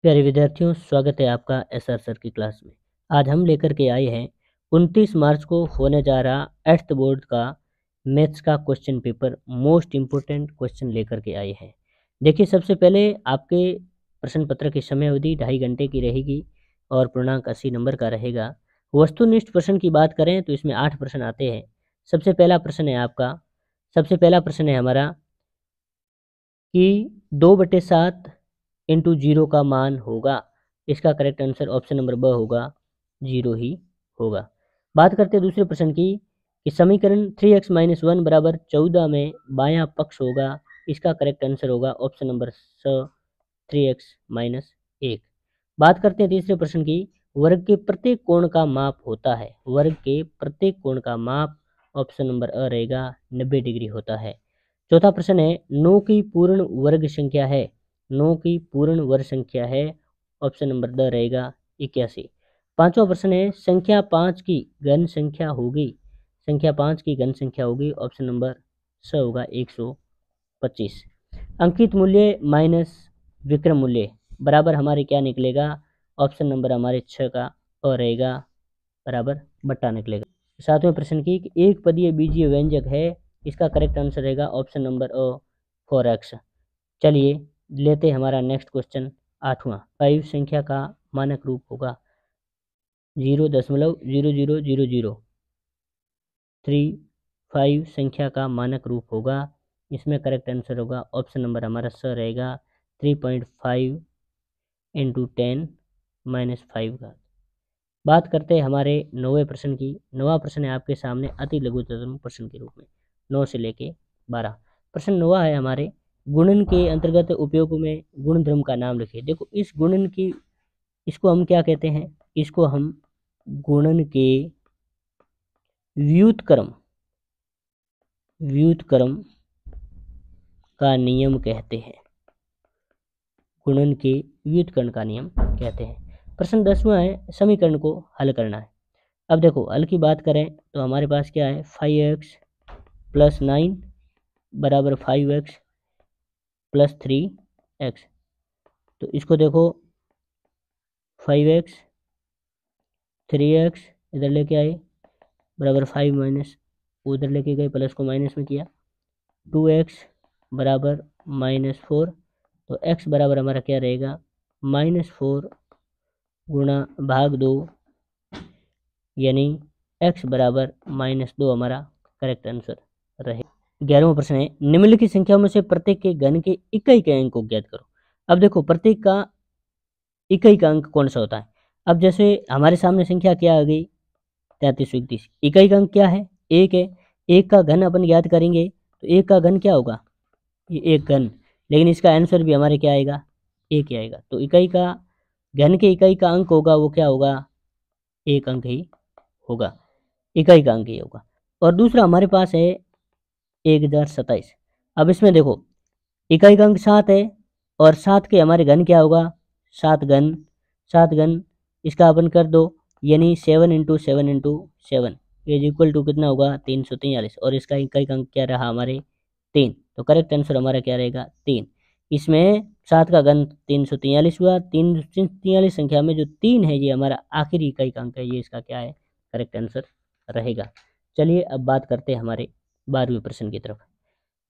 प्यारे विद्यार्थियों, स्वागत है आपका एसआर सर की क्लास में। आज हम लेकर के आए हैं 29 मार्च को होने जा रहा 8th बोर्ड का मैथ्स का question paper, most important question लेकर के आए हैं। देखिए, सबसे पहले आपके प्रश्न पत्र की समय अवधि 2.5 घंटे की रहेगी और पूर्णांक 80 नंबर का रहेगा। वस्तुनिष्ठ प्रश्न की बात करें तो इसमें 8 प्रश्न आते हैं। सबसे पहला प्रश्न है हमारा कि 2/7 इंटू 0 का मान होगा। इसका करेक्ट आंसर ऑप्शन नंबर ब होगा, 0 ही होगा। बात करते हैं दूसरे प्रश्न की कि समीकरण 3x - 1 बराबर 14 में बायां पक्ष होगा। इसका करेक्ट आंसर होगा ऑप्शन नंबर स, 3x - 1। बात करते हैं तीसरे प्रश्न की, वर्ग के प्रत्येक कोण का माप होता है। वर्ग के प्रत्येक कोण का माप ऑप्शन नंबर अ रहेगा, 90 डिग्री होता है। चौथा प्रश्न है 9 की पूर्ण वर्ग संख्या है। 9 की पूर्ण वर्ग संख्या है, ऑप्शन नंबर द रहेगा, 81। पांचवा प्रश्न है संख्या 5 की घन संख्या होगी। संख्या 5 की घन संख्या होगी, ऑप्शन नंबर स होगा, 125। अंकित मूल्य माइनस विक्रम मूल्य बराबर हमारे क्या निकलेगा, ऑप्शन नंबर हमारे 6 का अ रहेगा, बराबर बट्टा निकलेगा। सातवें प्रश्न की एक पदीय बीजीय व्यंजक है। इसका करेक्ट आंसर रहेगा ऑप्शन नंबर अ, 4x। चलिए लेते हमारा नेक्स्ट क्वेश्चन, 8वां। 5 संख्या का मानक रूप होगा 0.0000। 5 संख्या का मानक रूप होगा। इसमें करेक्ट आंसर होगा ऑप्शन नंबर हमारा स रहेगा, 3.5 इंटू 10⁻5 का। बात करते हैं हमारे 9वें प्रश्न की। 9वां प्रश्न है आपके सामने अति लघुतम प्रश्न के रूप में, 9 से लेके 12। प्रश्न 9वां है हमारे, गुणन के अंतर्गत उपयोगों में गुणधर्म का नाम लिखिए। देखो, इस गुणन की, इसको हम क्या कहते हैं, इसको हम गुणन के व्युत्क्रम का नियम कहते हैं। गुणन के व्युत्क्रम का नियम कहते हैं। प्रश्न 10वां है, समीकरण को हल करना है। अब देखो, हल की बात करें तो हमारे पास क्या है, 5x + 9 बराबर 5x + 3x। तो इसको देखो, 5x 3x इधर लेके आए बराबर 5 माइनस, उधर लेके गए प्लस को माइनस में किया, 2x बराबर -4। तो x बराबर हमारा क्या रहेगा, -4 गुणा भाग 2, यानी x बराबर -2 हमारा करेक्ट आंसर रहे। 11वां प्रश्न है, निम्नलिखित संख्याओं में से प्रत्येक के घन के इकाई के अंक को ज्ञात करो। अब देखो, प्रत्येक का इकाई का अंक कौन सा होता है। अब जैसे हमारे सामने संख्या क्या आ गई, 3331। इकाई का अंक क्या है, 1 है। 1 का घन अपन ज्ञात करेंगे तो 1 का घन क्या होगा, ये 1 घन, लेकिन इसका आंसर भी हमारे क्या आएगा, 1 ही आएगा। तो इकाई का घन के इकाई का अंक होगा, वो क्या होगा, 1 अंक ही होगा, इकाई का अंक ही होगा। और दूसरा हमारे पास है 1027। अब इसमें देखो, इकाई का अंक 7 है और 7 के हमारे घन क्या होगा, 7 घन। 7 घन इसका अपन कर दो, यानी 7 × 7 × 7 इज इक्वल टू कितना होगा, 343। और इसका इकाई का अंक क्या रहा हमारे, 3। तो करेक्ट आंसर हमारा क्या रहेगा, 3। इसमें 7 का घन 343 हुआ। 343 संख्या में जो 3 है, ये हमारा आखिरी इकाई का अंक है, ये इसका क्या है, करेक्ट आंसर रहेगा। चलिए अब बात करते हैं हमारे 12वें प्रश्न की तरफ।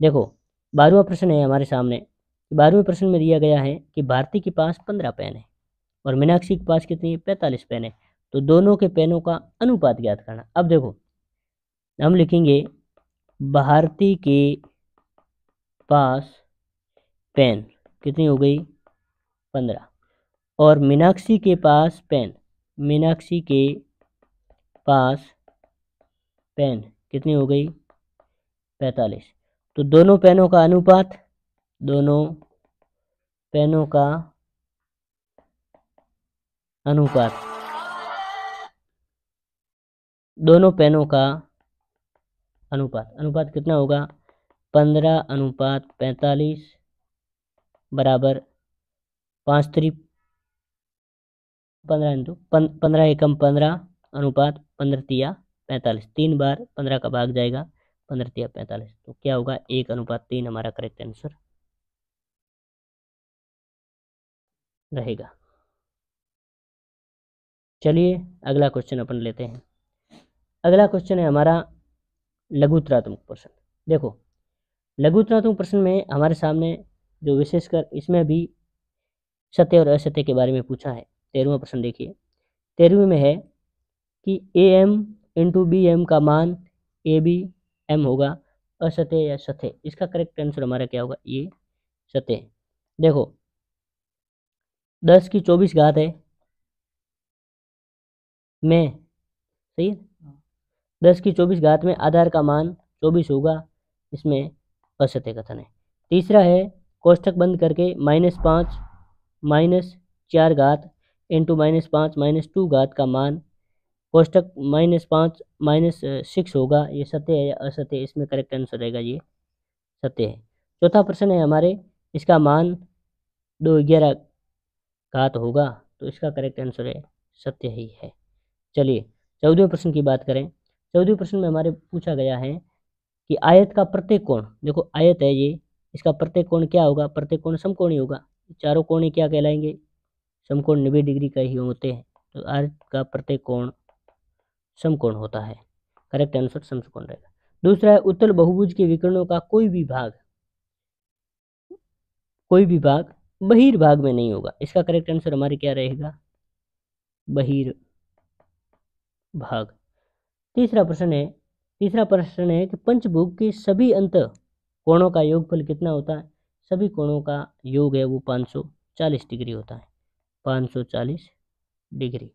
देखो, 12वां प्रश्न है हमारे सामने। 12वें प्रश्न में दिया गया है कि भारती के पास 15 पेन है और मीनाक्षी के पास कितनी है, 45 पेन है। तो दोनों के पेनों का अनुपात ज्ञात करना। अब देखो, हम लिखेंगे भारती के पास पेन कितनी हो गई, 15, और मीनाक्षी के पास पेन, मीनाक्षी के पास पेन कितनी हो गई, 45। तो दोनों पेनों का अनुपात, दोनों पेनों का अनुपात, दोनों पेनों का अनुपात कितना होगा, 15:45 बराबर 5 3 15 एकम 15 अनुपात 15 तिया 45। 3 बार 15 का भाग जाएगा, 15 तिया 45। तो क्या होगा, 1:3 हमारा करेक्ट आंसर रहेगा। चलिए अगला क्वेश्चन अपन लेते हैं। अगला क्वेश्चन है हमारा लघुत्रात्मक प्रश्न। देखो लघुत्रात्मक प्रश्न में हमारे सामने जो विशेषकर इसमें भी सत्य और असत्य के बारे में पूछा है। 13वां प्रश्न देखिए, 13वें में है कि A M into B M का मान ए बी एम होगा, असत्य या सत्य। इसका करेक्ट आंसर हमारा क्या होगा, ये सत्य है। देखो 10 की 24 घात है में, सही है, 10 की 24 घात में आधार का मान 24 होगा, इसमें असत्य कथन है। तीसरा है कोष्ठक बंद करके -5 -4 घात इंटू -5 -2 घात का मान कोष्ठक -5 -6 होगा, ये सत्य है या असत्य। इसमें करेक्ट आंसर रहेगा ये सत्य है। चौथा प्रश्न है हमारे, इसका मान 211 घात होगा, तो इसका करेक्ट आंसर है सत्य ही है। चलिए 14वें प्रश्न की बात करें। 14वें प्रश्न में हमारे पूछा गया है कि आयत का प्रत्येक कोण, देखो आयत है ये, इसका प्रत्येक कोण क्या होगा, प्रत्येक कोण समकोणी होगा। चारों कोण ही क्या कहलाएंगे, समकोण 90 डिग्री का ही होते हैं, तो आयत का प्रत्येक कोण समकोण होता है। करेक्ट आंसर समकोण रहेगा। दूसरा है उत्तल बहुभुज के विकर्णों का कोई भी भाग बहिर्भाग में नहीं होगा, इसका करेक्ट आंसर हमारे क्या रहेगा, बहिर्भाग। तीसरा प्रश्न है कि पंचभुज के सभी अंत कोणों का योगफल कितना होता है। सभी कोणों का योग है वो 540 डिग्री होता है, 540 डिग्री।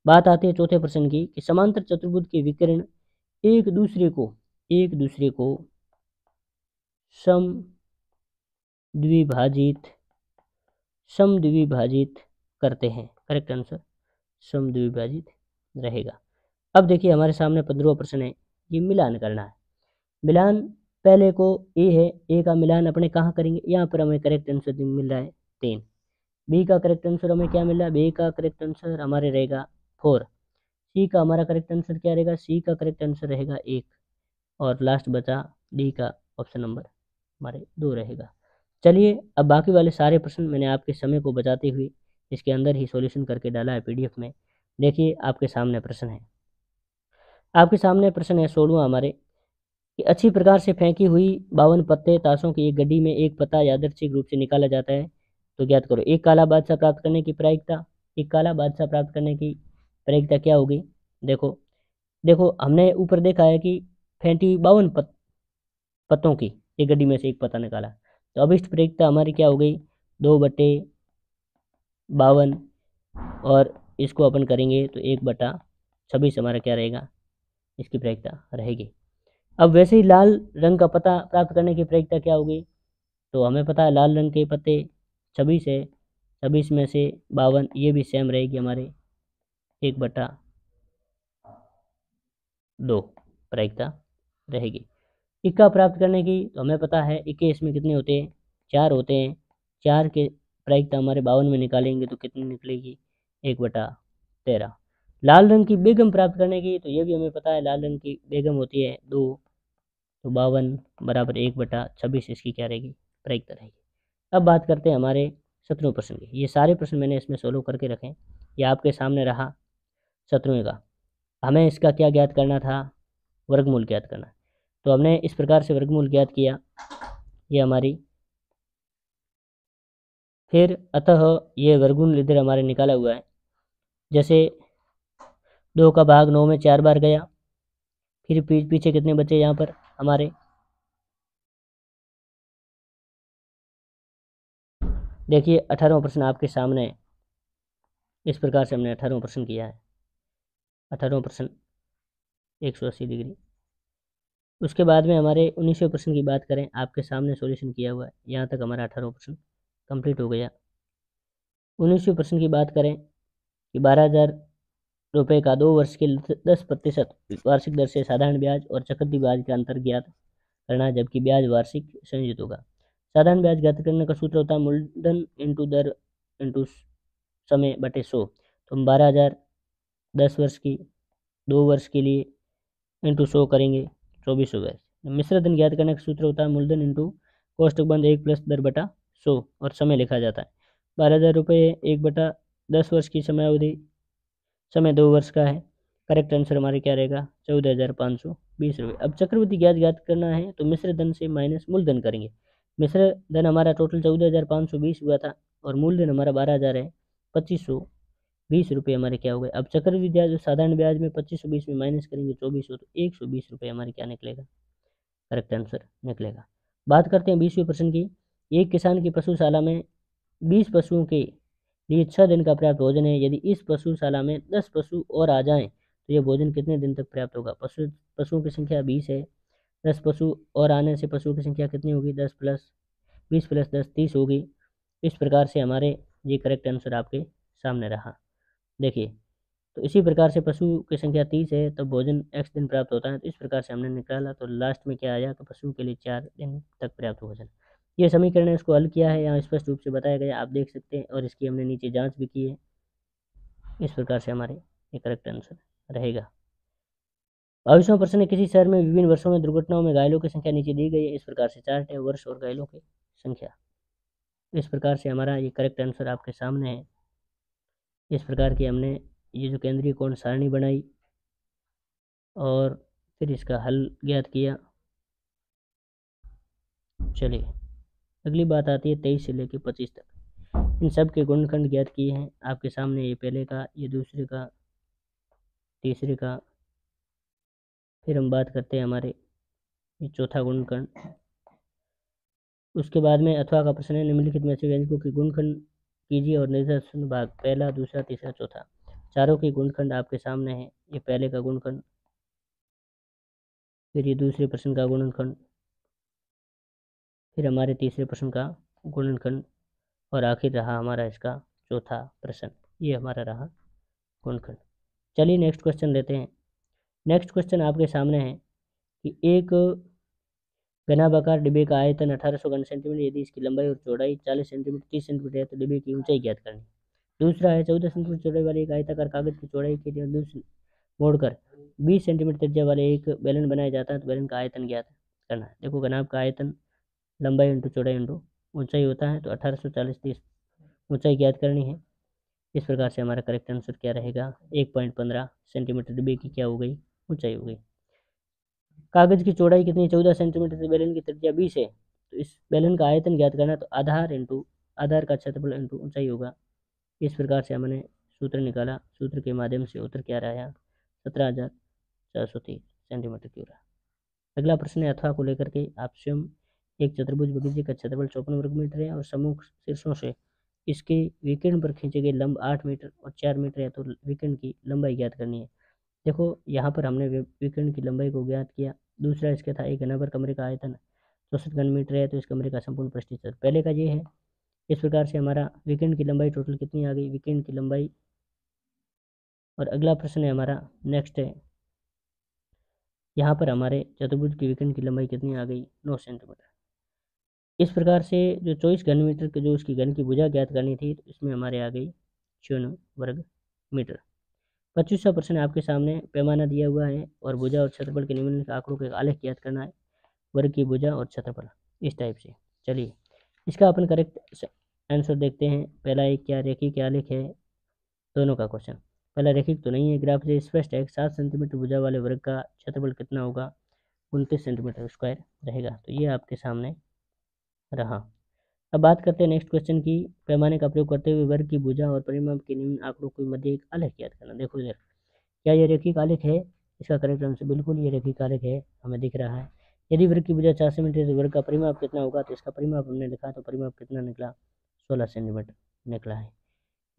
बात आती है चौथे प्रश्न की कि समांतर चतुर्भुज के विकर्ण एक दूसरे को समद्विभाजित करते हैं। करेक्ट आंसर समद्विभाजित रहेगा। अब देखिए हमारे सामने 15वां प्रश्न है, ये मिलान करना है। मिलान पहले को ए है, ए का मिलान अपने कहाँ करेंगे, यहाँ पर हमें करेक्ट आंसर मिल रहा है 3। बी का करेक्ट आंसर हमें क्या मिल रहा है, बी का करेक्ट आंसर हमारे रहेगा 4। सी का हमारा करेक्ट आंसर क्या रहेगा, सी का करेक्ट आंसर रहेगा 1, और लास्ट बचा डी का ऑप्शन नंबर हमारे 2 रहेगा। चलिए अब बाकी वाले सारे प्रश्न मैंने आपके समय को बचाते हुए इसके अंदर ही सॉल्यूशन करके डाला है पीडीएफ में। देखिए आपके सामने प्रश्न है, 16वां हमारे कि अच्छी प्रकार से फेंकी हुई 52 पत्ते ताशों की एक गड्डी में एक पत्ता यादृच्छिक रूप से निकाला जाता है, तो ज्ञात करो। एक काला बादशाह प्राप्त करने की प्रायिकता क्या होगी। देखो हमने ऊपर देखा है कि फेंटी 52 पत्तों की एक गड्डी में से एक पत्ता निकाला, तो अभिष्ट प्रायिकता हमारी क्या हो गई, 2/52, और इसको अपन करेंगे तो 1/26 हमारा क्या रहेगा, इसकी प्रायिकता रहेगी। अब वैसे ही लाल रंग का पत्ता प्राप्त करने की प्रायिकता क्या होगी, तो हमें पता है लाल रंग के पत्ते 26 है, 26 में से 52, ये भी सेम रहेगी हमारे 1/2 प्रायिकता रहेगी। इक्का प्राप्त करने की तो हमें पता है इक्के इसमें कितने होते हैं, 4 होते हैं, 4 के प्रायिकता हमारे 52 में निकालेंगे तो कितनी निकलेगी, 1/13। लाल रंग की बेगम प्राप्त करने की तो ये भी हमें पता है, लाल रंग की बेगम होती है 2, तो 52 बराबर 1/26 इसकी क्या रहेगी, प्रायिकता रहेगी। अब बात करते हैं हमारे 17वें प्रश्न की। ये सारे प्रश्न मैंने इसमें सोल्व करके रखे, ये आपके सामने रहा 17वें का। हमें इसका क्या ज्ञात करना था, वर्गमूल ज्ञात करना। तो हमने इस प्रकार से वर्गमूल ज्ञात किया, ये हमारी, फिर अतः ये वर्गमूल इधर हमारे निकाला हुआ है। जैसे 2 का भाग 9 में 4 बार गया, फिर पीछे कितने बचे यहाँ पर हमारे, देखिए 18वां प्रश्न आपके सामने है। इस प्रकार से हमने 18वां प्रश्न किया है। 18वां प्रश्न 180 डिग्री। उसके बाद में हमारे 19वें प्रश्न की बात करें, आपके सामने सॉल्यूशन किया हुआ है। यहाँ तक हमारा 18वां प्रश्न कंप्लीट हो गया। 19वें प्रश्न की बात करें कि 12,000 रुपये का 2 वर्ष के 10% वार्षिक दर से साधारण ब्याज और चक्रवृद्धि ब्याज का अंतर ज्ञात करना, जबकि ब्याज वार्षिक संयोजित होगा। साधारण ब्याज ज्ञात करने का सूत्र होता है मूलधन इंटू दर इंटू समय बटे 100। तो हम 12,000 10 वर्ष की 2 वर्ष के लिए इंटू 100 करेंगे, 2400 वर्ष। मिश्र धन ज्ञात करने का सूत्र होता है मूलधन इंटू कोष्ठक बंद 1 प्लस दर बटा 100, और समय लिखा जाता है 12,000 रुपये 1/10 वर्ष की समयावधि, समय 2 वर्ष का है। करेक्ट आंसर हमारे क्या रहेगा 14,520 रुपये। अब चक्रवृद्धि ब्याज ज्ञात करना है तो मिश्र धन से माइनस मूलधन करेंगे। मिश्र धन हमारा टोटल 14,520 हुआ था और मूलधन हमारा 12,000 है। 2520 रुपये हमारे क्या हो गए। अब चक्रवृद्धि ब्याज साधारण ब्याज में 2520 में माइनस करेंगे 2400 तो 120 रुपये हमारे क्या निकलेगा, करेक्ट आंसर निकलेगा। बात करते हैं 20वें प्रश्न की। एक किसान की पशुशाला में 20 पशुओं के लिए 6 दिन का पर्याप्त भोजन है। यदि इस पशुशाला में 10 पशु और आ जाएं तो यह भोजन कितने दिन तक पर्याप्त होगा। पशुओं की संख्या 20 है। 10 पशु और आने से पशुओं की संख्या कितनी होगी, 10 प्लस 20 प्लस 10 30 होगी। इस प्रकार से हमारे ये करेक्ट आंसर आपके सामने रहा। देखिए, तो इसी प्रकार से पशु की संख्या 30 है तो भोजन x दिन प्राप्त होता है। तो इस प्रकार से हमने निकाला तो लास्ट में क्या आया कि पशु के लिए 4 दिन तक पर्याप्त भोजन। ये समीकरण है, इसको हल किया है, यहाँ स्पष्ट रूप से बताया गया, आप देख सकते हैं, और इसकी हमने नीचे जांच भी की है। इस प्रकार से हमारे ये करेक्ट आंसर रहेगा। 22वां प्रश्न है, किसी शहर में विभिन्न वर्षों में दुर्घटनाओं में घायलों की संख्या नीचे दी गई है। इस प्रकार से चार्ट है, वर्ष और घायलों की संख्या। इस प्रकार से हमारा ये करेक्ट आंसर आपके सामने है। इस प्रकार की हमने ये जो केंद्रीय कोण सारणी बनाई और फिर इसका हल ज्ञात किया। चलिए, अगली बात आती है 23 से लेकर 25 तक। इन सब के गुणनखंड ज्ञात किए हैं आपके सामने। ये पहले का, ये दूसरे का, तीसरे का, फिर हम बात करते हैं हमारे ये चौथा गुणनखंड। उसके बाद में अथवा का प्रश्न है, निम्नलिखित में से व्यंजकों की गुणनखंड कीजिए और निदर्शन भाग पहला, दूसरा, तीसरा, चौथा। चारों के गुणनखंड आपके सामने है। ये पहले का गुणनखंड, फिर ये दूसरे प्रश्न का गुणनखंड, फिर हमारे तीसरे प्रश्न का गुणनखंड, और आखिर रहा हमारा इसका चौथा प्रश्न। ये हमारा रहा गुणनखंड। चलिए नेक्स्ट क्वेश्चन लेते हैं। नेक्स्ट क्वेश्चन आपके सामने है कि एक घनाभाकार डिब्बे का आयतन 1800 घन सेंटीमीटर, यदि इसकी लंबाई और चौड़ाई 40 सेंटीमीटर 30 सेंटीमीटर है तो डिब्बे की ऊंचाई ज्ञात करनी। दूसरा है 14 सेंटीमीटर चौड़ाई वाले एक आयताकार कागज की चौड़ाई के लिए दूसरी मोड़कर 20 सेंटीमीटर त्रिज्या वाले एक बेलन बनाया जाता है तो बेलन का आयतन ज्ञात करना है। देखो, घनाभ का आयतन लंबाई इंटू चौड़ाई इंटू ऊंचाई होता है, तो 1840 30 ऊंचाई ज्ञात करनी है। इस प्रकार से हमारा करेक्ट आंसर क्या रहेगा, 1.15 सेंटीमीटर डिब्बे की क्या हो गई, ऊंचाई हो गई। कागज की चौड़ाई कितनी, 14 सेंटीमीटर से बेलन की त्रिज्या 20 है, तो इस बेलन का आयतन ज्ञात करना, तो आधार का क्षेत्रफल इंटू ऊंचाई होगा। इस प्रकार से हमने सूत्र निकाला। सूत्र के माध्यम से उत्तर क्या रहा, 17,430 सेंटीमीटर क्यूब रहा। अगला प्रश्न है अथवा को लेकर के। आप स्वयं एक चतुर्भुज बगीचे का क्षेत्रफल 54 वर्ग मीटर है और सम्मुख शीर्षों से इसके विकर्ण पर खींचे गए लंब 8 मीटर और 4 मीटर है, तो विकर्ण की लंबाई ज्ञात करनी है। देखो, यहाँ पर हमने विकर्ण की लंबाई को ज्ञात किया। दूसरा इसका था एक घनाभार कमरे का आयतन 64 घन मीटर है, तो इस कमरे का संपूर्ण पृष्ठीय क्षेत्र पहले का ये है। इस प्रकार से हमारा विकर्ण की लंबाई टोटल कितनी आ गई, विकर्ण की लंबाई। और अगला प्रश्न है हमारा नेक्स्ट है, यहाँ पर हमारे चतुर्भुज की विकर्ण की लंबाई कितनी आ गई, 9 सेंटीमीटर। इस प्रकार से जो 24 घन मीटर के जो उसकी घन की भुजा ज्ञात करनी थी, तो इसमें हमारे आ गई 54 वर्ग मीटर। 25वां प्रश्न आपके सामने पैमाना दिया हुआ है और भुजा और क्षेत्रफल के निम्नलिखित आंकड़ों के आलेख ज्ञात करना है। वर्ग की भुजा और क्षेत्रफल इस टाइप से। चलिए, इसका अपन करेक्ट आंसर देखते हैं। पहला एक क्या रेखीय आलेख है, दोनों का क्वेश्चन। पहला रेखिक तो नहीं है, ग्राफ से स्पष्ट है 7 सेंटीमीटर भुजा वाले वर्ग का क्षेत्रफल कितना होगा, 29 सेंटीमीटर स्क्वायर रहेगा। तो ये आपके सामने रहा। अब बात करते हैं नेक्स्ट क्वेश्चन की। पैमाने का प्रयोग करते हुए वर्ग की भुजा और परिमाप के निम्न आंकड़ों के मध्य एक आलेख ज्ञात करना। देखो इधर, क्या ये रेखिक आलेख है, इसका करेक्ट आंसर बिल्कुल ये रेखिक आलेख है, हमें दिख रहा है। यदि वर्ग की भुजा 4 सेंटीमीटर तो वर्ग का परिमाप कितना होगा, तो इसका परिमाप हमने लिखा, तो परिमाप कितना निकला, 16 सेंटीमीटर निकला है।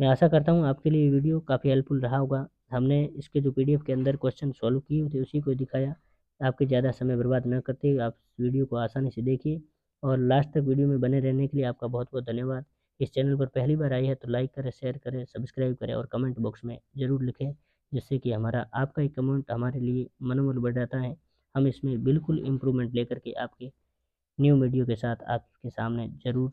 मैं आशा करता हूँ आपके लिए वीडियो काफ़ी हेल्पफुल रहा होगा। हमने इसके जो PDF के अंदर क्वेश्चन सॉल्व किए थे उसी को दिखाया। आपके ज़्यादा समय बर्बाद न करते आप वीडियो को आसानी से देखिए, और लास्ट तक वीडियो में बने रहने के लिए आपका बहुत बहुत धन्यवाद। इस चैनल पर पहली बार आई है तो लाइक करें, शेयर करें, सब्सक्राइब करें और कमेंट बॉक्स में ज़रूर लिखें, जिससे कि हमारा आपका एक कमेंट हमारे लिए मनोबल बढ़ाता है। हम इसमें बिल्कुल इम्प्रूवमेंट लेकर के आपके न्यू वीडियो के साथ आपके सामने ज़रूर